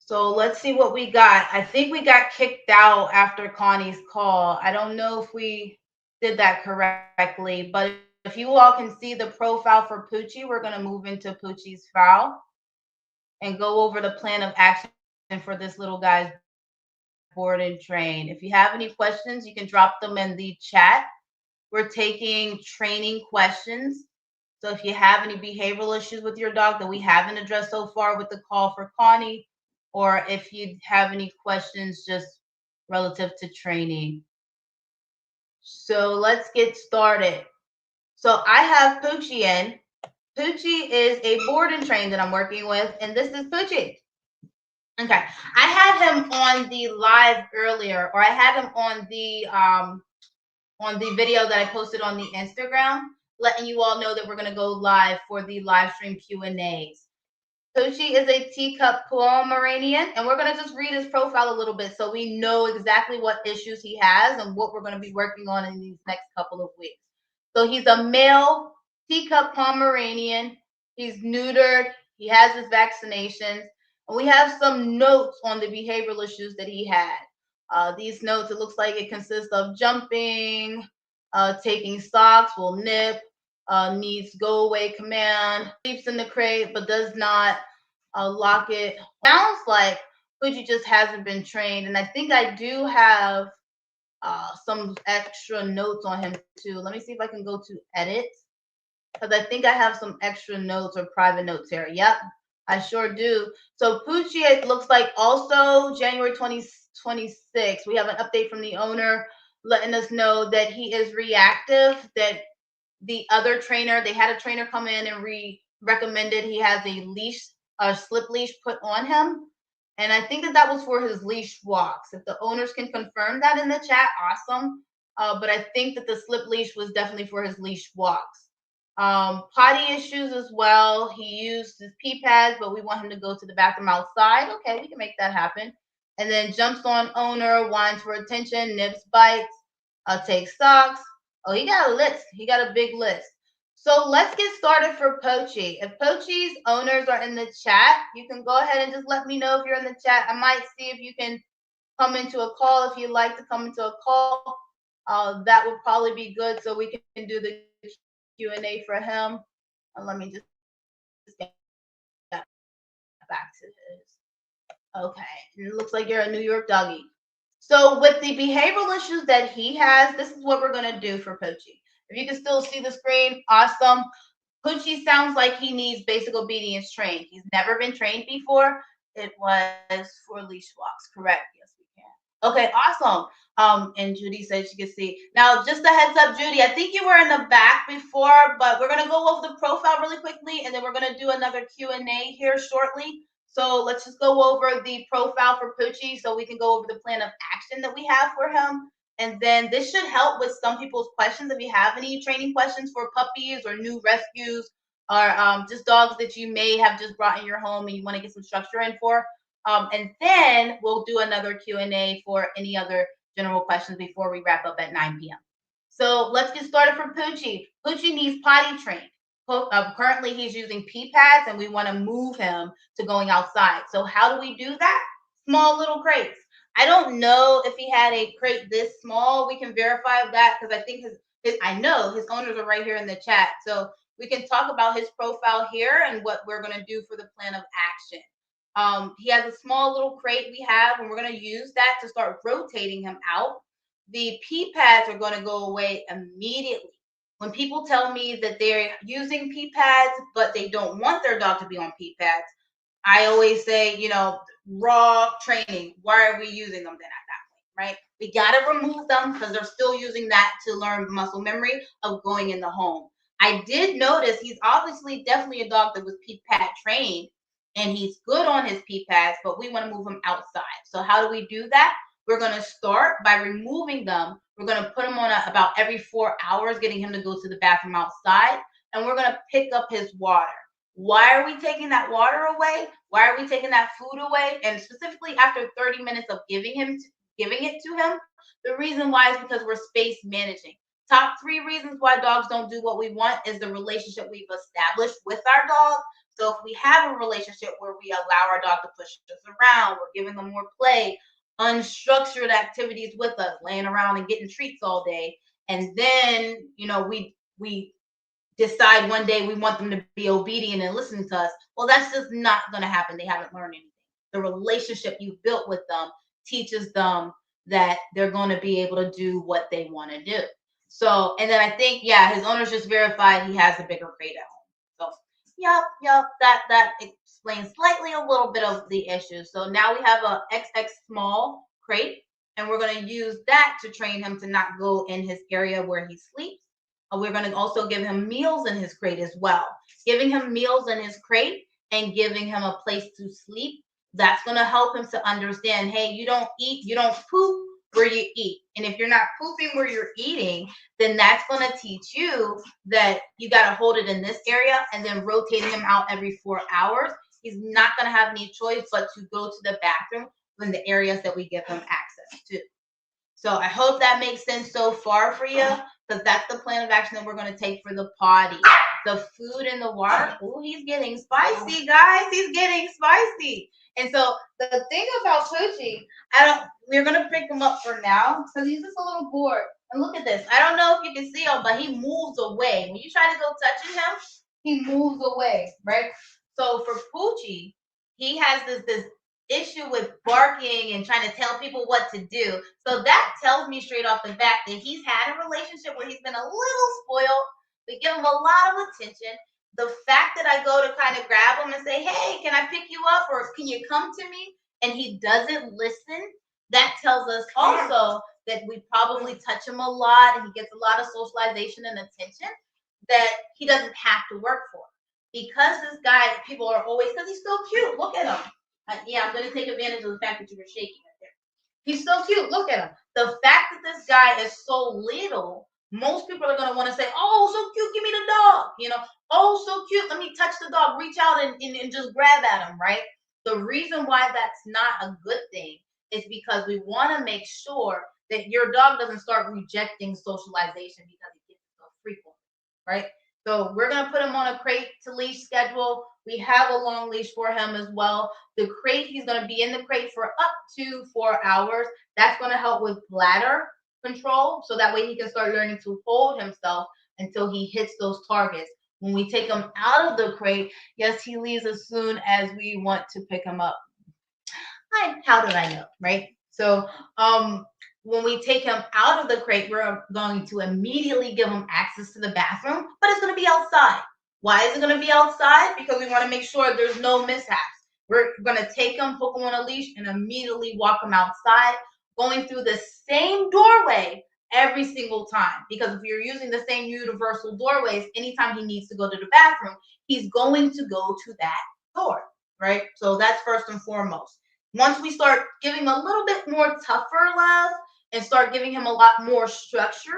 So let's see what we got. I think we got kicked out after Connie's call. I don't know if we did that correctly, but if you all can see the profile for Poochie, we're going to move into Poochie's file and go over the plan of action for this little guy's board and train. If you have any questions, you can drop them in the chat. We're taking training questions. So if you have any behavioral issues with your dog that we haven't addressed so far with the call for Connie, or if you have any questions just relative to training. So let's get started. So I have Poochie in. Poochie is a board and train that I'm working with, and this is Poochie. Okay, I had him on the live earlier, or I had him on the video that I posted on the Instagram, letting you all know that we're gonna go live for the live stream Q&As. Poochie is a teacup Pomeranian, and we're gonna just read his profile a little bit so we know exactly what issues he has and what we're gonna be working on in these next couple of weeks. So he's a male teacup Pomeranian. He's neutered. He has his vaccinations. And we have some notes on the behavioral issues that he had. These notes, it looks like it consists of jumping, taking socks, will nip, needs go away command, sleeps in the crate but does not lock it. Sounds like Poochie just hasn't been trained, and I think I do have some extra notes on him too. Let me see if I can go to edit, because I think I have some extra notes or private notes here. Yep, I sure do. So Poochie, it looks like also January 2026, we have an update from the owner letting us know that he is reactive, that the other trainer, they had a trainer come in and recommended he has a leash, a slip leash put on him. And I think that that was for his leash walks. If the owners can confirm that in the chat, awesome. But I think that the slip leash was definitely for his leash walks. Potty issues as well. He used his pee pads, but we want him to go to the bathroom outside. Okay, we can make that happen. And then jumps on owner, whines for attention, nips, bites, takes socks. Oh, he got a list. He got a big list. So let's get started for Pochi. If Pochi's owners are in the chat, you can go ahead and just let me know if you're in the chat. I might see if you can come into a call. If you'd like to come into a call, that would probably be good so we can do the Q&A for him. Let me just get back to his. Okay, and it looks like you're a New York doggy. So with the behavioral issues that he has, this is what we're going to do for Poochie. If you can still see the screen, awesome. Poochie sounds like he needs basic obedience trained. He's never been trained before. It was for leash walks, correct? Yes, we can. Okay, awesome. And Judy said she could see. Now, just a heads up, Judy, I think you were in the back before, but we're gonna go over the profile really quickly, and then we're gonna do another Q&A here shortly. So let's just go over the profile for Poochie so we can go over the plan of action that we have for him. And then this should help with some people's questions. If you have any training questions for puppies or new rescues, or just dogs that you may have just brought in your home and you want to get some structure in for. And then we'll do another Q&A for any other general questions before we wrap up at 9 p.m. So let's get started for Poochie. Poochie needs potty trained. Currently, he's using pee pads, and we want to move him to going outside. So how do we do that? Small little crates. I don't know if he had a crate this small. We can verify that because I think I know his owners are right here in the chat. So we can talk about his profile here and what we're going to do for the plan of action. He has a small little crate we have, and we're going to use that to start rotating him out. The pee pads are going to go away immediately. When people tell me that they're using pee pads, but they don't want their dog to be on pee pads, I always say, raw training. Why are we using them then at that point, right? We got to remove them because they're still using that to learn muscle memory of going in the home. I did notice he's obviously definitely a dog that was pee pad trained, and he's good on his pee pads, but we want to move him outside. So how do we do that? We're going to start by removing them. We're going to put him on about every 4 hours, getting him to go to the bathroom outside, and we're going to pick up his water. Why are we taking that water away? Why are we taking that food away? And specifically after 30 minutes of giving it to him, the reason why is because we're space managing. Top 3 reasons why dogs don't do what we want is the relationship we've established with our dog. So if we have a relationship where we allow our dog to push us around, we're giving them more play, unstructured activities with us, laying around and getting treats all day, and then we decide one day we want them to be obedient and listening to us. Well, that's just not going to happen. They haven't learned anything. The relationship you built with them teaches them that they're going to be able to do what they want to do. So, and then I think, yeah, his owner's just verified he has a bigger crate at home. So, yep, that explains slightly a little bit of the issue. So now we have a XX small crate, and we're going to use that to train him to not go in his area where he sleeps. We're going to also give him meals in his crate as well. Giving him meals in his crate and giving him a place to sleep, that's going to help him to understand, hey, you don't poop where you eat. And if you're not pooping where you're eating, then that's going to teach you that you got to hold it in this area, and then rotating him out every 4 hours. He's not going to have any choice but to go to the bathroom in the areas that we give him access to. So I hope that makes sense so far for you, because that's the plan of action that we're going to take for the potty. The food and the water. Oh, he's getting spicy, guys. He's getting spicy. And so the thing about Poochie, we're going to pick him up for now because he's just a little bored. And look at this. I don't know if you can see him, but he moves away. When you try to go touching him, he moves away, right? So for Poochie, he has this issue with barking and trying to tell people what to do. So that tells me straight off the bat that he's had a relationship where he's been a little spoiled. We give him a lot of attention. The fact that I go to kind of grab him and say, hey, can I pick you up, or can you come to me? And he doesn't listen. That tells us also that we probably touch him a lot and he gets a lot of socialization and attention that he doesn't have to work for. Because this guy, people are always, because he's so cute. Look at him. Yeah, I'm going to take advantage of the fact that you were shaking right there. He's so cute. Look at him. The fact that this guy is so little, most people are going to want to say, oh, so cute, give me the dog. Oh, so cute, let me touch the dog, reach out and just grab at him, right? The reason why that's not a good thing is because we want to make sure that your dog doesn't start rejecting socialization because it gets so frequent, right? So we're going to put him on a crate to leash schedule. We have a long leash for him as well. The crate, he's going to be in the crate for up to 4 hours. That's going to help with bladder control. So that way he can start learning to hold himself until he hits those targets. When we take him out of the crate, yes, he leaves as soon as we want to pick him up. How did I know, right? So when we take him out of the crate, we're going to immediately give him access to the bathroom, but it's going to be outside. Why is it going to be outside? Because we want to make sure there's no mishaps. We're going to take him, hook him on a leash, and immediately walk him outside, going through the same doorway every single time. Because if you're using the same universal doorways, anytime he needs to go to the bathroom, he's going to go to that door, right? So that's first and foremost. Once we start giving a little bit more tougher love and start giving him a lot more structure,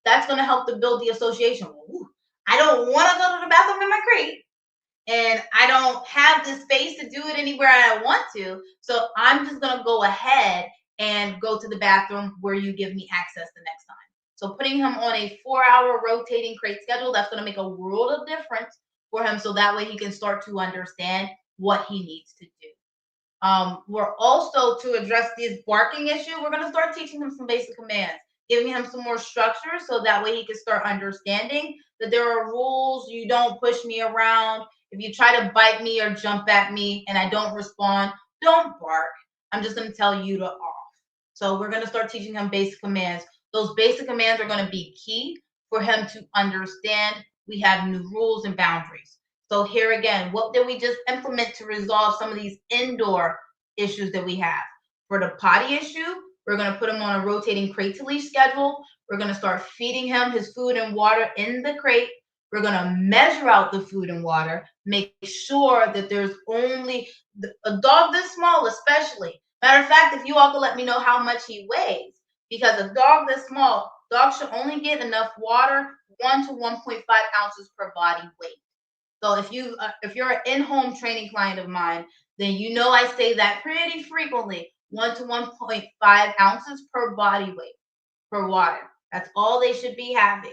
that's going to help to build the association. Ooh, I don't want to go to the bathroom in my crate, and I don't have the space to do it anywhere I want to. So I'm just going to go ahead and go to the bathroom where you give me access the next time. So putting him on a 4-hour rotating crate schedule, that's going to make a world of difference for him. So that way he can start to understand what he needs to do. We're also, to address this barking issue, we're going to start teaching him some basic commands, giving him some more structure so that way he can start understanding that there are rules. You don't push me around. If you try to bite me or jump at me and I don't respond, don't bark. I'm just going to tell you to off. So we're going to start teaching him basic commands. Those basic commands are going to be key for him to understand we have new rules and boundaries. So here again, what did we just implement to resolve some of these indoor issues that we have? For the potty issue, we're going to put him on a rotating crate to leash schedule. We're going to start feeding him his food and water in the crate. We're going to measure out the food and water, make sure that there's only a dog this small, especially. Matter of fact, if you all could let me know how much he weighs, because a dog this small, dogs should only get enough water, 1 to 1.5 ounces per body weight. So if you're an in-home training client of mine, then you know I say that pretty frequently, 1 to 1.5 ounces per body weight for water. That's all they should be having.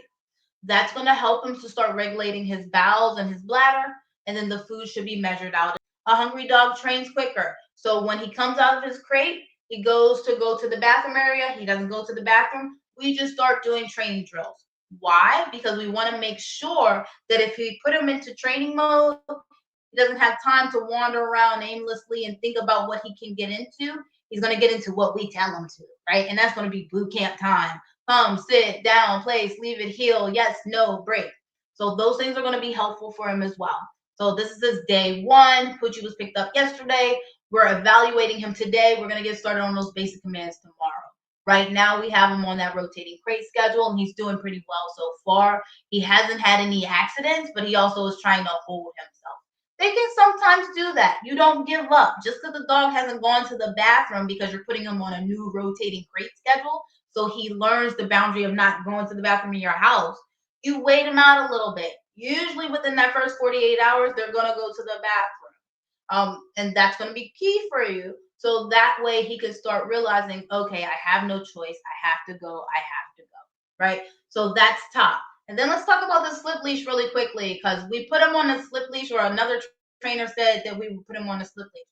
That's going to help him to start regulating his bowels and his bladder. and then the food should be measured out. A hungry dog trains quicker. So when he comes out of his crate, he goes to go to the bathroom area. He doesn't go to the bathroom. We just start doing training drills. Why? Because we want to make sure that if we put him into training mode, he doesn't have time to wander around aimlessly and think about what he can get into. He's going to get into what we tell him to, right? And that's going to be boot camp time. Come, sit, down, place, leave it, heel, yes, no, break. So those things are going to be helpful for him as well. So this is his day one. Poochie was picked up yesterday. We're evaluating him today. We're going to get started on those basic commands tomorrow. Right now, we have him on that rotating crate schedule, and he's doing pretty well so far. He hasn't had any accidents, but he also is trying to hold himself. They can sometimes do that. You don't give up. Just because the dog hasn't gone to the bathroom because you're putting him on a new rotating crate schedule, so he learns the boundary of not going to the bathroom in your house, you wait him out a little bit. Usually within that first 48 hours, they're going to go to the bathroom. And that's going to be key for you. So that way he can start realizing, okay, I have no choice. I have to go. I have to go. Right? So that's top. And then let's talk about the slip leash really quickly, because we put him on a slip leash, or another trainer said that we would put him on a slip leash.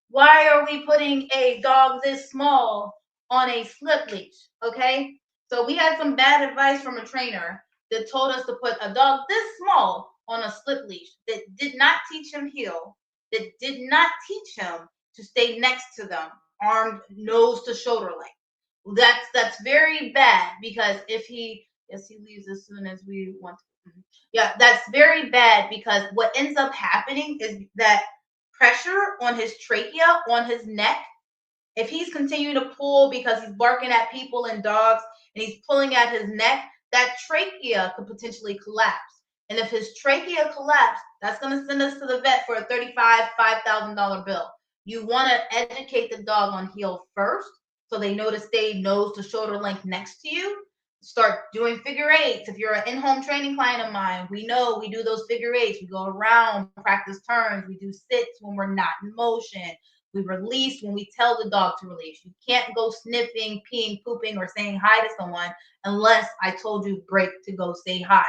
Why are we putting a dog this small on a slip leash? Okay. So we had some bad advice from a trainer that told us to put a dog this small on a slip leash that did not teach him heel, that did not teach him to stay next to them, armed nose to shoulder length. That's very bad, because if he leaves as soon as we want to. Yeah, that's very bad, because what ends up happening is that pressure on his trachea, on his neck, if he's continuing to pull because he's barking at people and dogs and he's pulling at his neck, that trachea could potentially collapse. And if his trachea collapsed, that's going to send us to the vet for a $5,000 bill. You want to educate the dog on heel first, so they know to stay nose to shoulder length next to you. Start doing figure eights. If you're an in-home training client of mine, we know we do those figure eights. We go around, practice turns. We do sits when we're not in motion. We release when we tell the dog to release. You can't go sniffing, peeing, pooping, or saying hi to someone unless I told you break to go say hi.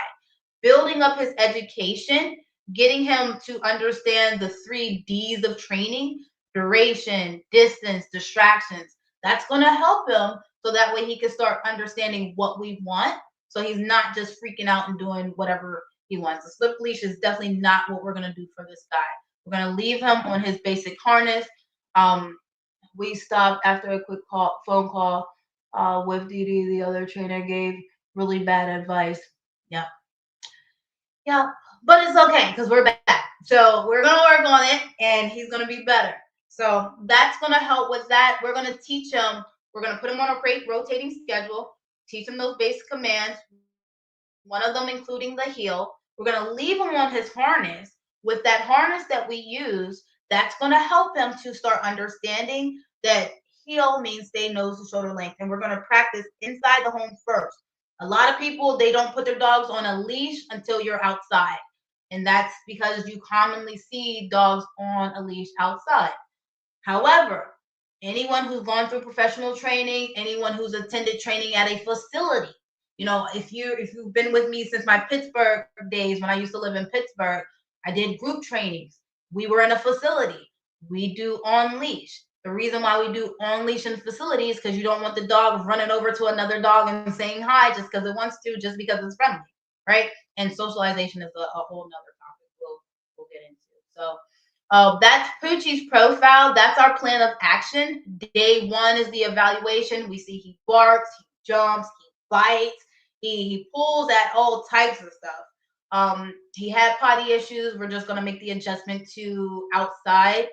Building up his education, getting him to understand the 3 D's of training: duration, distance, distractions. That's going to help him, so that way he can start understanding what we want, so he's not just freaking out and doing whatever he wants. The slip leash is definitely not what we're going to do for this guy. We're going to leave him on his basic harness. We stopped after a quick phone call with DeeDee. The other trainer gave really bad advice. Yeah. But it's okay, because we're back. So we're going to work on it, and he's going to be better. So that's going to help with that. We're going to teach him. We're going to put him on a crate rotating schedule, teach him those basic commands, one of them including the heel. We're going to leave him on his harness. With that harness that we use, that's going to help him to start understanding that heel means stay nose to shoulder length. And we're going to practice inside the home first. A lot of people, they don't put their dogs on a leash until you're outside. And that's because you commonly see dogs on a leash outside. However, anyone who's gone through professional training, anyone who's attended training at a facility, if you've been with me since my Pittsburgh days, when I used to live in Pittsburgh, I did group trainings. We were in a facility. We do on leash. The reason why we do on leash in facilities is because you don't want the dog running over to another dog and saying hi just because it wants to, just because it's friendly, right? And socialization is a whole nother topic we'll get into. So that's Poochie's profile. That's our plan of action. Day 1 is the evaluation. We see he barks, he jumps, he bites, he pulls at all types of stuff. He had potty issues. We're just going to make the adjustment to outside.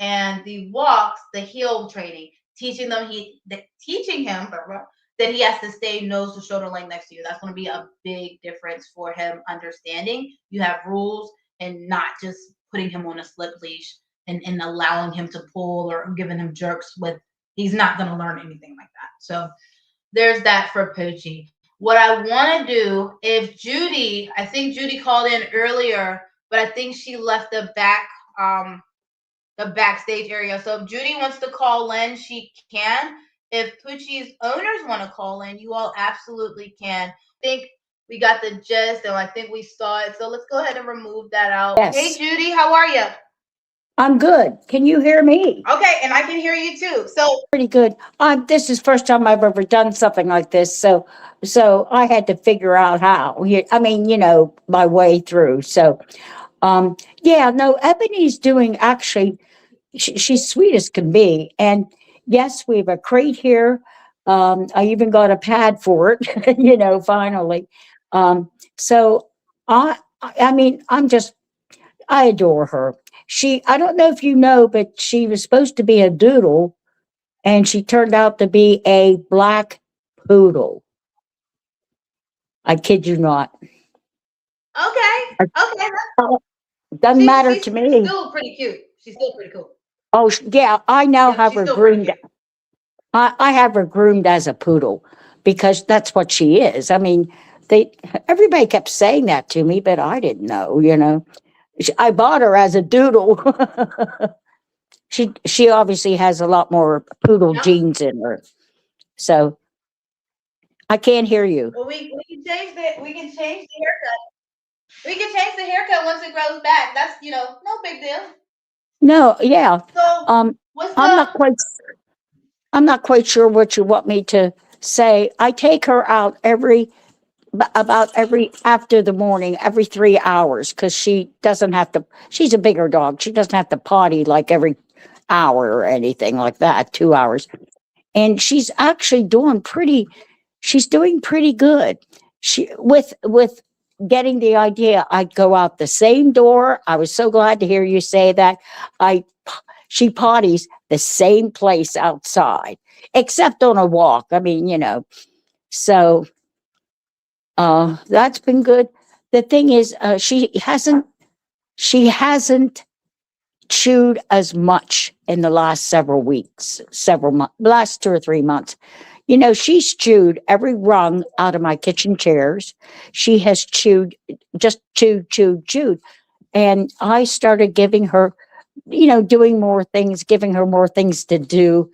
And the walks, the heel training, teaching him that he has to stay nose to shoulder length next to you. That's going to be a big difference for him understanding you have rules, and not just putting him on a slip leash and allowing him to pull or giving him jerks he's not going to learn anything like that. So there's that for Poochie. What I want to do, I think Judy called in earlier, but I think she left the backstage area. So if Judy wants to call in, she can. If Poochie's owners want to call in, you all absolutely can. I think We got the gist, and I think we saw it. So let's go ahead and remove that out. Hey, Yes, Judy, how are you? I'm good. Can you hear me? Okay, and I can hear you too. So, Pretty good. This is first time I've ever done something like this, so I had to figure out how. I mean, my way through. So, yeah, no, Ebony's doing actually. She's sweet as can be, and yes, we have a crate here. I even got a pad for it. Finally. So I mean, I adore her. I don't know if you know, but she was supposed to be a doodle and she turned out to be a black poodle. I kid you not. okay, Uh, okay, Doesn't matter she's to me. still pretty cute. She's still pretty cool. Oh, yeah, I now Yep, have she's her still pretty groomed. cute. I have her groomed as a poodle because that's what she is. I mean, they everybody kept saying that to me, but I didn't know. I bought her as a doodle. She obviously has a lot more poodle Yep. genes in her. So I can't hear you. Well, we can change the haircut. We can change the haircut once it grows back. That's no big deal. No, yeah. So Um, what's I'm the not quite. I'm not quite sure what you want me to say. I take her out about every after the morning, every 3 hours, because she doesn't have to. She's a bigger dog. She doesn't have to potty like every hour or anything like that. 2 hours, and she's doing pretty good. She with getting the idea. I'd go out the same door. I was so glad to hear you say that. I She potties the same place outside, except on a walk. I mean, so that's been good. The thing is, she hasn't chewed as much in the last several weeks, several months, last 2 or 3 months. She's chewed every rung out of my kitchen chairs. She has chewed, just chewed, chewed, chewed. And I started giving her, doing more things, giving her more things to do,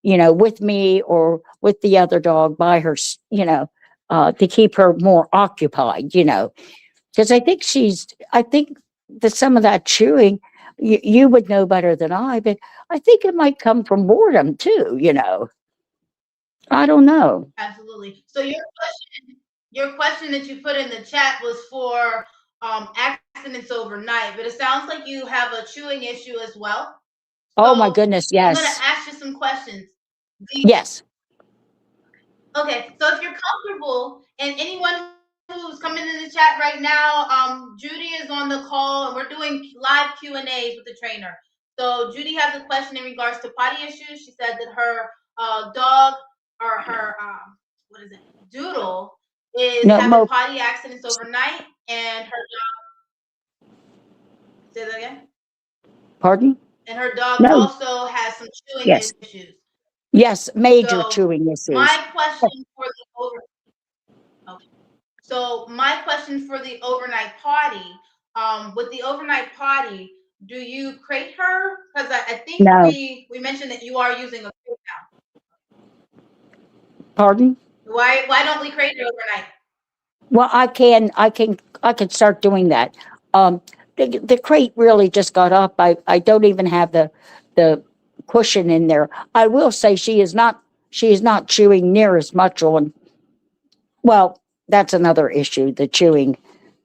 with me or with the other dog by her, to keep her more occupied, because I think that some of that chewing, you would know better than I, but I think it might come from boredom too. I don't know. absolutely? So your question that you put in the chat was for accidents overnight, but it sounds like you have a chewing issue as well. Oh my So goodness, I'm gonna yes. ask you some questions. Yes. Okay, so if you're comfortable, and anyone who's coming in the chat right now, Judy is on the call, and we're doing live Q&As with the trainer. So Judy has a question in regards to potty issues. She said that her dog, or her what is it, doodle, is No, having potty accidents overnight, and her say that again. pardon? And her dog No. also has some chewing Yes. issues. Yes, major So chewing issues. my question for the over okay. So my question for the overnight potty, with the overnight potty, do you crate her? Because I think No. we mentioned that you are using a crate Pardon? now. Why don't we crate her overnight? Well, I can start doing that. Um, the crate really just got up. I don't even have the cushion in there. I will say she is not chewing near as much on. Well, that's another issue. The chewing,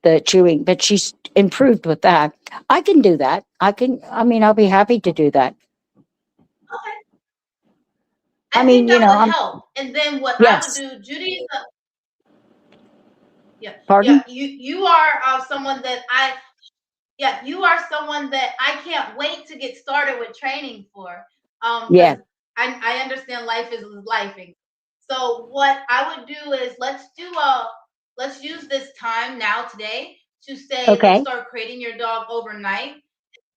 but she's improved with that. I can do that. I can. I mean, I'll be happy to do that. Okay, I I mean, think that would help. And then what I would yes. do, Judy is a yeah, Pardon? yeah. You are someone that I yeah, you are someone that I can't wait to get started with training for. Yeah. Because I understand life is lifing. So what I would do is let's use this time now today to say let's Okay. start creating your dog overnight.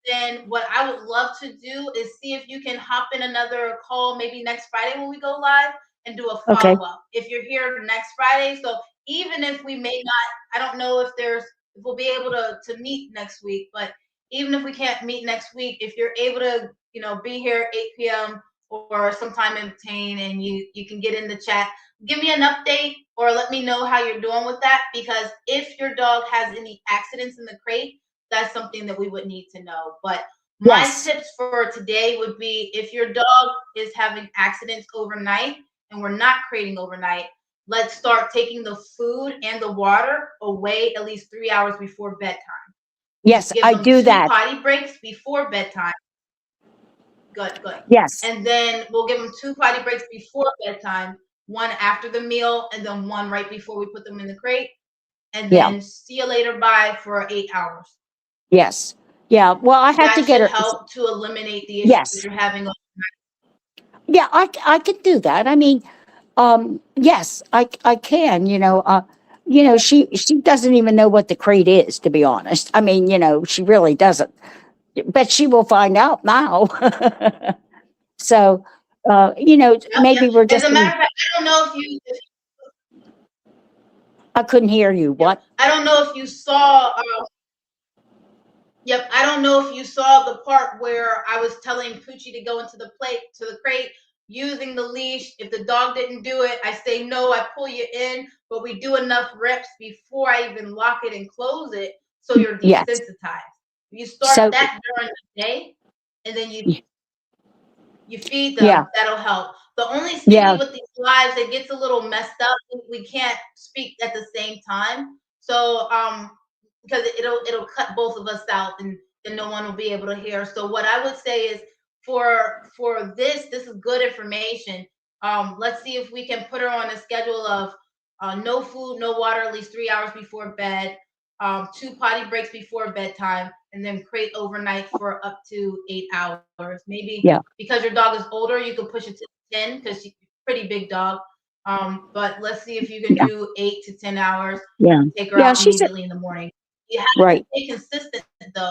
Then what I would love to do is see if you can hop in another call maybe next Friday when we go live and do a Okay. follow up. If you're here next Friday, so even if we may not, I don't know if we'll be able to meet next week, but even if we can't meet next week, if you're able to be here 8 p.m. or sometime in between, and you can get in the chat. Give me an update or let me know how you're doing with that, because if your dog has any accidents in the crate, that's something that we would need to know. But my Yes. tips for today would be, if your dog is having accidents overnight and we're not crating overnight, let's start taking the food and the water away at least 3 hours before bedtime. Yes, Give I them do 2 that. potty breaks before bedtime. Good, good. Yes. And then we'll give them 2 potty breaks before bedtime, one after the meal, and then one right before we put them in the crate. And Yeah. then see you later, bye for 8 hours. Yes. Yeah. Well, I had to That get should her. help to eliminate the issues that Yes. you're having. Yeah, I can do that. I mean, yes, I can, she doesn't even know what the crate is, to be honest. I mean, she really doesn't. But she will find out now. So, Yep, yep. maybe we're As just a matter gonna, of fact, I don't know if you I couldn't hear you. yep, What? I don't know if you saw, yep, I don't know if you saw the part where I was telling Poochie to go into the crate using the leash. If the dog didn't do it, I say no, I pull you in, but we do enough reps before I even lock it and close it, so you're Yes. desensitized. You start So, that during the day, and then you feed yeah, them, that'll help. The only yeah, sticking with these lives, it gets a little messed up. We can't speak at the same time. So because it'll cut both of us out, and then no one will be able to hear. So what I would say is, for this is good information. Let's see if we can put her on a schedule of no food, no water at least 3 hours before bed, 2 potty breaks before bedtime, and then crate overnight for up to 8 hours. Maybe yeah, because your dog is older, you can push it to 10 because she's a pretty big dog. But let's see if you can yeah, do 8 to 10 hours yeah. and take her Yeah, out she's immediately in the morning. You have to right. stay consistent though.